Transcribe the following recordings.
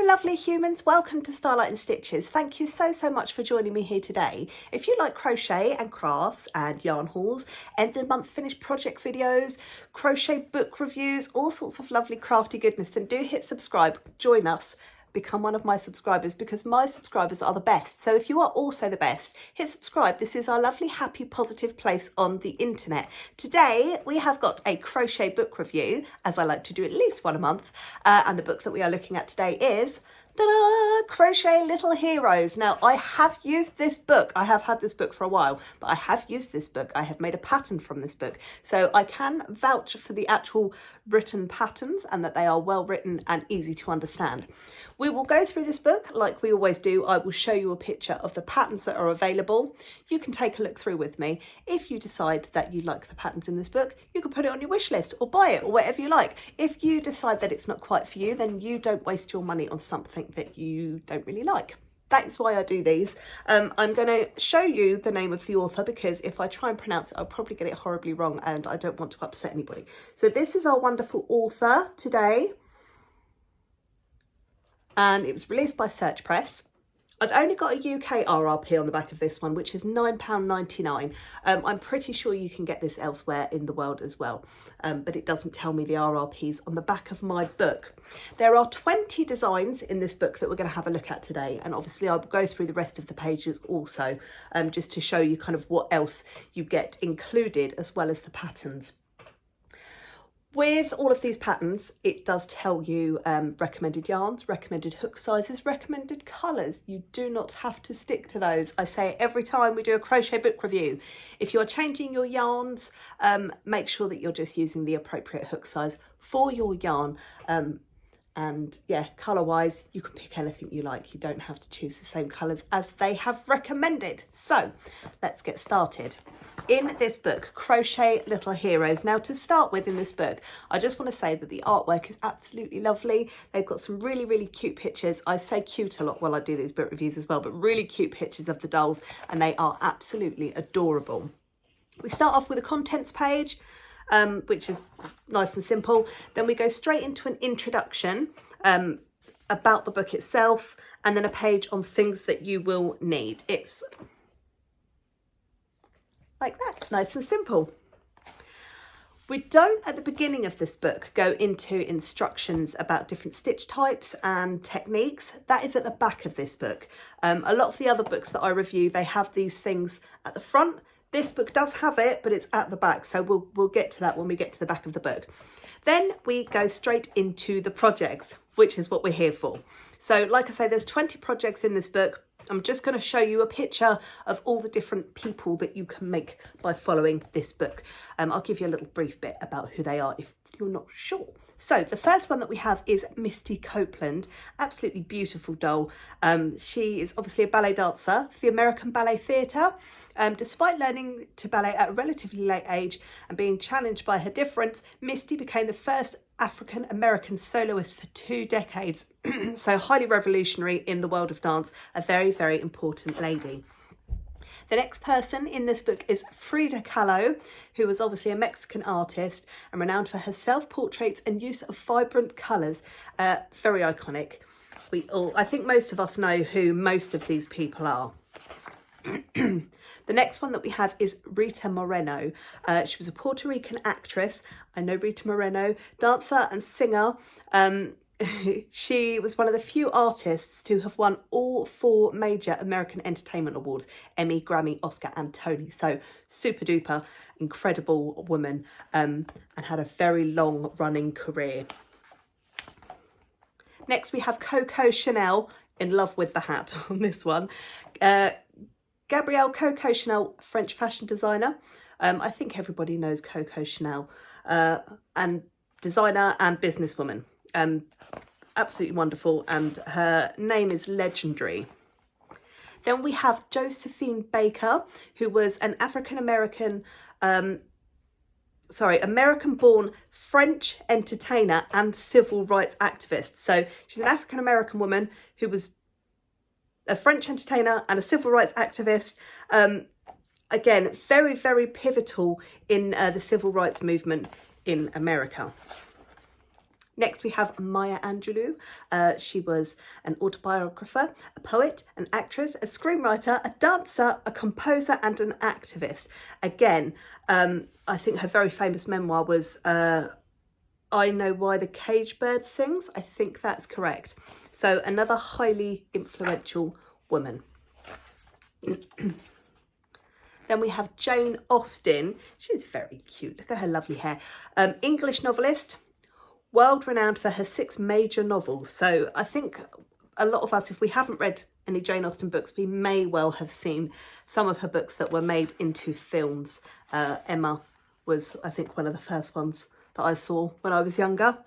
lovely humans, welcome to Starlight and Stitches. Thank you so much for joining me here today. If you like crochet and crafts and yarn hauls, end of month finished project videos, crochet book reviews, all sorts of lovely crafty goodness, then do hit subscribe, join us. Become one of my subscribers because my subscribers are the best. So if you are also the best, hit subscribe. This is our lovely, happy, positive place on the internet. Today, we have got a crochet book review, as I like to do at least one a month. And the book that we are looking at today is ta-da! Crochet Little Heroes. Now, I have used this book. I have had this book for a while, but I have used this book. I have made a pattern from this book. So I can vouch for the actual written patterns and that they are well written and easy to understand. We will go through this book like we always do. I will show you a picture of the patterns that are available. You can take a look through with me. If you decide that you like the patterns in this book, you can put it on your wish list or buy it or whatever you like. If you decide that it's not quite for you, then you don't waste your money on something that you don't really like. That's why I do these. I'm going to show you the name of the author because if I try and pronounce it, I'll probably get it horribly wrong and I don't want to upset anybody. So this is our wonderful author today. And it was released by Search Press. I've only got a UK RRP on the back of this one, which is £9.99. I'm pretty sure you can get this elsewhere in the world as well, but it doesn't tell me the RRPs on the back of my book. There are 20 designs in this book that we're going to have a look at today, and obviously I'll go through the rest of the pages also, just to show you kind of what else you get included as well as the patterns. With all of these patterns, it does tell you recommended yarns, recommended hook sizes, recommended colours. You do not have to stick to those. I say it every time we do a crochet book review. If you're changing your yarns, make sure that you're just using the appropriate hook size for your yarn. And yeah, colour wise, you can pick anything you like. You don't have to choose the same colours as they have recommended. So let's get started. In this book, Crochet Little Heroes. Now to start with in this book, I just want to say that the artwork is absolutely lovely. They've got some really cute pictures. I say cute a lot while I do these book reviews as well, but really cute pictures of the dolls and they are absolutely adorable. We start off with a contents page. Which is nice and simple. Then we go straight into an introduction about the book itself and then a page on things that you will need. It's like that, nice and simple. We don't at the beginning of this book go into instructions about different stitch types and techniques. That is at the back of this book. A lot of the other books that I review, they have these things at the front. This book does have it, but it's at the back. So we'll get to that when we get to the back of the book. Then we go straight into the projects, which is what we're here for. So like I say, there's 20 projects in this book. I'm just going to show you a picture of all the different people that you can make by following this book. I'll give you a little brief bit about who they are if you're not sure. So the first one that we have is Misty Copeland, absolutely beautiful doll. She is obviously a ballet dancer for the American Ballet Theatre. Despite learning to ballet at a relatively late age and being challenged by her difference, Misty became the first African American soloist for 2 decades. So highly revolutionary in the world of dance, a very important lady. The next person in this book is Frida Kahlo, who was obviously a Mexican artist and renowned for her self-portraits and use of vibrant colours. Very iconic. I think most of us know who most of these people are. The next one that we have is Rita Moreno. She was a Puerto Rican actress. I know Rita Moreno, dancer and singer. She was one of the few artists to have won all 4 major American Entertainment Awards, Emmy, Grammy, Oscar and Tony. So super duper incredible woman and had a very long running career. Next we have Coco Chanel, in love with the hat on this one. Gabrielle Coco Chanel, French fashion designer. I think everybody knows Coco Chanel, and designer and businesswoman. Absolutely wonderful, and her name is legendary. Then we have Josephine Baker, who was an American-born French entertainer and civil rights activist. So she's an African-American woman who was a French entertainer and a civil rights activist. Again, very pivotal in the civil rights movement in America. Next we have Maya Angelou. She was an autobiographer, a poet, an actress, a screenwriter, a dancer, a composer and an activist. Again, I think her very famous memoir was I Know Why the Caged Bird Sings. I think that's correct. So another highly influential woman. Then we have Jane Austen. She's very cute. Look at her lovely hair. English novelist, world renowned for her 6 major novels. So I think a lot of us, if we haven't read any Jane Austen books, we may well have seen some of her books that were made into films. Emma was, I think, one of the first ones that I saw when I was younger.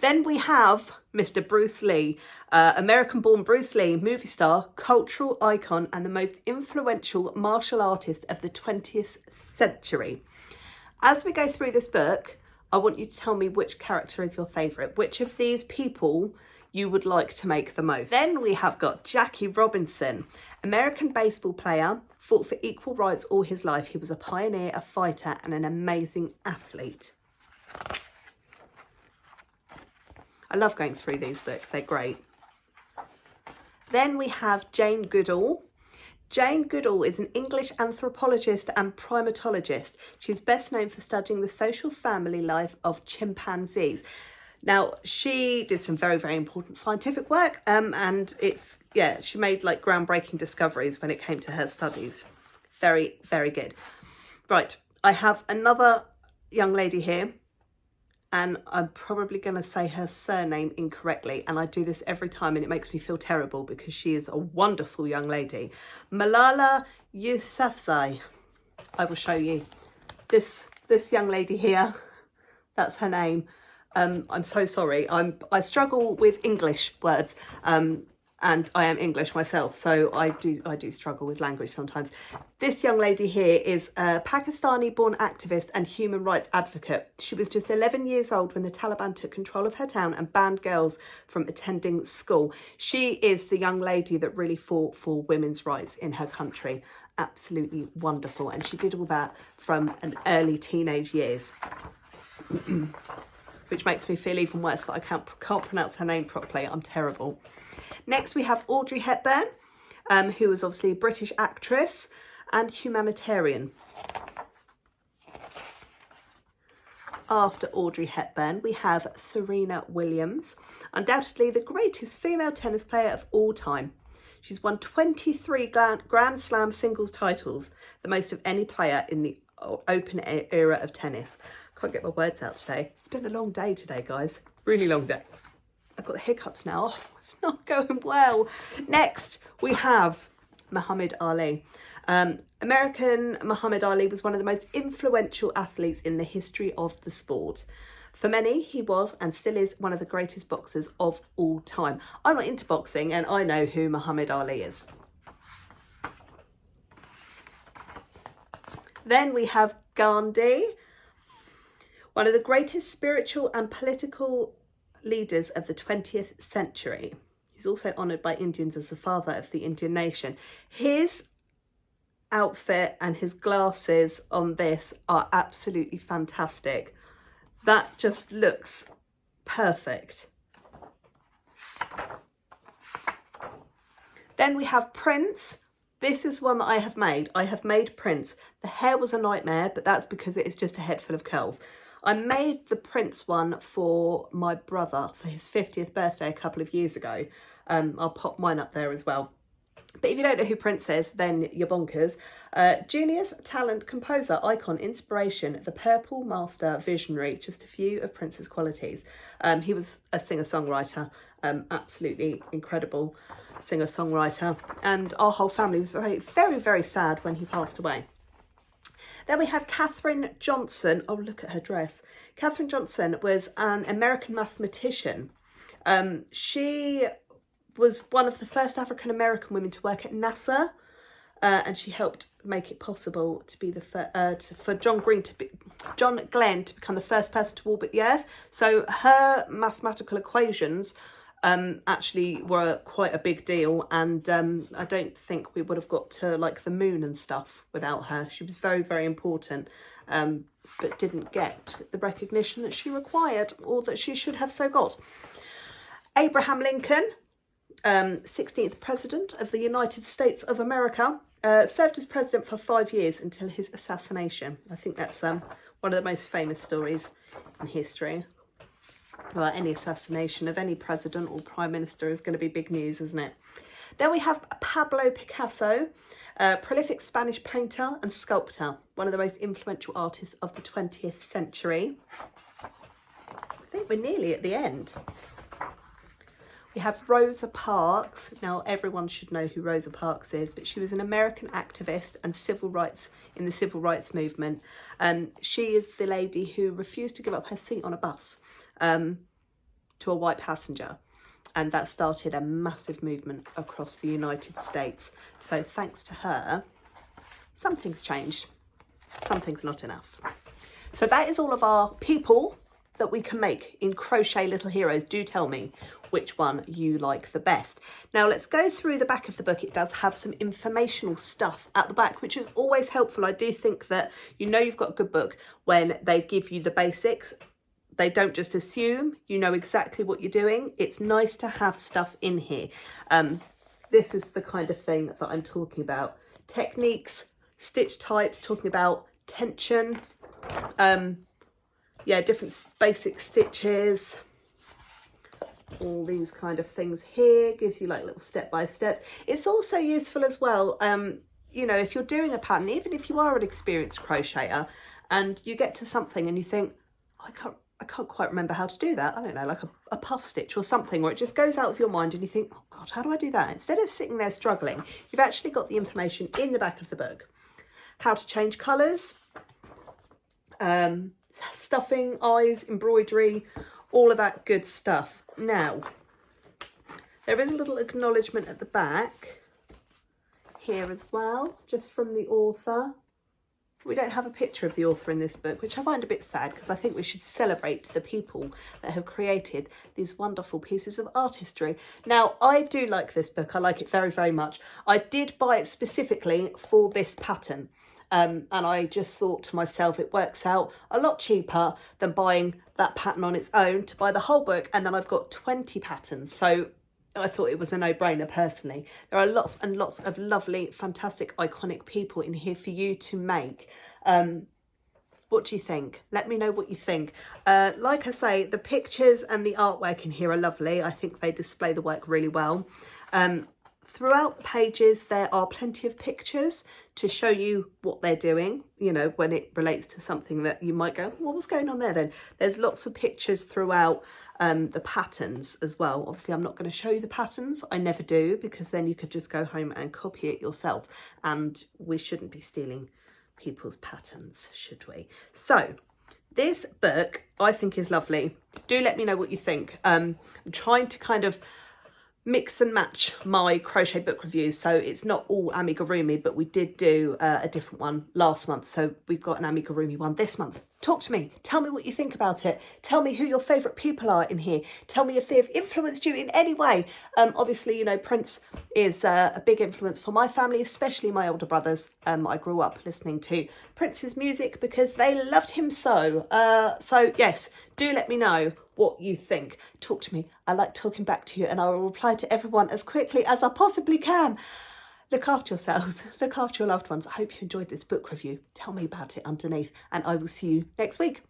Then we have Mr. Bruce Lee, American-born Bruce Lee, movie star, cultural icon, and the most influential martial artist of the 20th century. As we go through this book, I want you to tell me which character is your favourite, which of these people you would like to make the most. Then we have got Jackie Robinson, American baseball player, fought for equal rights all his life. He was a pioneer, a fighter, and an amazing athlete. I love going through these books, they're great. Then we have Jane Goodall. Jane Goodall is an English anthropologist and primatologist. She's best known for studying the social family life of chimpanzees. Now, she did some very, very important scientific work, and she made like groundbreaking discoveries when it came to her studies. Very, very good. Right, I have another young lady here, and I'm probably going to say her surname incorrectly, and I do this every time and it makes me feel terrible because she is a wonderful young lady. Malala Yousafzai. I will show you. This young lady here, that's her name. I'm so sorry. I struggle with English words, and I am English myself, so I do struggle with language sometimes. This young lady here is a Pakistani-born activist and human rights advocate. She was just 11 years old when the Taliban took control of her town and banned girls from attending school. She is the young lady that really fought for women's rights in her country. Absolutely wonderful, and she did all that from an early teenage years. Which makes me feel even worse that I can't pronounce her name properly. I'm terrible. Next we have Audrey Hepburn, who was obviously a British actress and humanitarian. After Audrey Hepburn, we have Serena Williams, undoubtedly the greatest female tennis player of all time. She's won 23 Grand Slam singles titles, the most of any player in the open era of tennis. Can't get my words out today. It's been a long day today, guys. Really long day. I've got the hiccups now. Oh, it's not going well. Next, we have Muhammad Ali. American Muhammad Ali was one of the most influential athletes in the history of the sport. For many, he was and still is one of the greatest boxers of all time. I'm not into boxing and I know who Muhammad Ali is. Then we have Gandhi, one of the greatest spiritual and political leaders of the 20th century. He's also honoured by Indians as the father of the Indian nation. His outfit and his glasses on this are absolutely fantastic. That just looks perfect. Then we have Prince. This is one that I have made. I have made Prince. The hair was a nightmare, but that's because it is just a head full of curls. I made the Prince one for my brother for his 50th birthday a couple of years ago. I'll pop mine up there as well. But if you don't know who Prince is, then you're bonkers. Genius, talent, composer, icon, inspiration, the purple master, visionary, just a few of Prince's qualities. He was a singer-songwriter, absolutely incredible singer-songwriter. And our whole family was very, very, very sad when he passed away. Then we have Katherine Johnson. Oh, look at her dress. Katherine Johnson was an American mathematician. She was one of the first African-American women to work at NASA, and she helped make it possible to be for John Glenn to become the first person to orbit the Earth. So her mathematical equations actually were quite a big deal, and I don't think we would have got to like the moon and stuff without her. She was very, very important, but didn't get the recognition that she required, or that she should have so got. Abraham Lincoln, 16th President of the United States of America, served as president for 5 years until his assassination. I think that's one of the most famous stories in history. Well, any assassination of any president or prime minister is going to be big news, isn't it? Then we have Pablo Picasso, prolific Spanish painter and sculptor, one of the most influential artists of the 20th century. I think we're nearly at the end. We have Rosa Parks. Now, everyone should know who Rosa Parks is, but she was an American activist and civil rights in the civil rights movement. She is the lady who refused to give up her seat on a bus to a white passenger. And that started a massive movement across the United States. So thanks to her, something's changed. Something's not enough. So that is all of our people that we can make in Crochet Little Heroes. Do tell me which one you like the best. Now let's go through the back of the book. It does have some informational stuff at the back, which is always helpful. I do think that you know you've got a good book when they give you the basics. They don't just assume you know exactly what you're doing. It's nice to have stuff in here. This is the kind of thing that I'm talking about. Techniques, stitch types, talking about tension, yeah, different basic stitches, all these kind of things here. Gives you like little step-by-steps. It's also useful as well, you know, if you're doing a pattern, even if you are an experienced crocheter and you get to something and you think, I can't quite remember how to do that. I don't know, like a puff stitch or something, where it just goes out of your mind and you think, oh God, how do I do that? Instead of sitting there struggling, you've actually got the information in the back of the book. How to change colours, stuffing, eyes, embroidery, all of that good stuff. Now, there is a little acknowledgement at the back here as well, just from the author. We don't have a picture of the author in this book, which I find a bit sad, because I think we should celebrate the people that have created these wonderful pieces of artistry. Now, I do like this book. I like it very, very much. I did buy it specifically for this pattern. And I just thought to myself, it works out a lot cheaper than buying that pattern on its own to buy the whole book. And then I've got 20 patterns. So I thought it was a no-brainer personally. There are lots and lots of lovely, fantastic, iconic people in here for you to make. What do you think? Let me know what you think. Like I say, the pictures and the artwork in here are lovely. I think they display the work really well. Throughout the pages, there are plenty of pictures to show you what they're doing, you know, when it relates to something that you might go, well, what's going on there then? There's lots of pictures throughout the patterns as well. Obviously, I'm not going to show you the patterns. I never do, because then you could just go home and copy it yourself. And we shouldn't be stealing people's patterns, should we? So this book, I think, is lovely. Do let me know what you think. I'm trying to kind of mix and match my crochet book reviews, so it's not all amigurumi, but we did do a different one last month, so we've got an amigurumi one this month. Talk to me, tell me what you think about it, tell me who your favourite people are in here, tell me if they've influenced you in any way. Obviously, you know, Prince is a big influence for my family, especially my older brothers. I grew up listening to Prince's music because they loved him so. So yes, do let me know what you think. Talk to me. I like talking back to you, and I will reply to everyone as quickly as I possibly can. Look after yourselves, look after your loved ones. I hope you enjoyed this book review. Tell me about it underneath, and I will see you next week.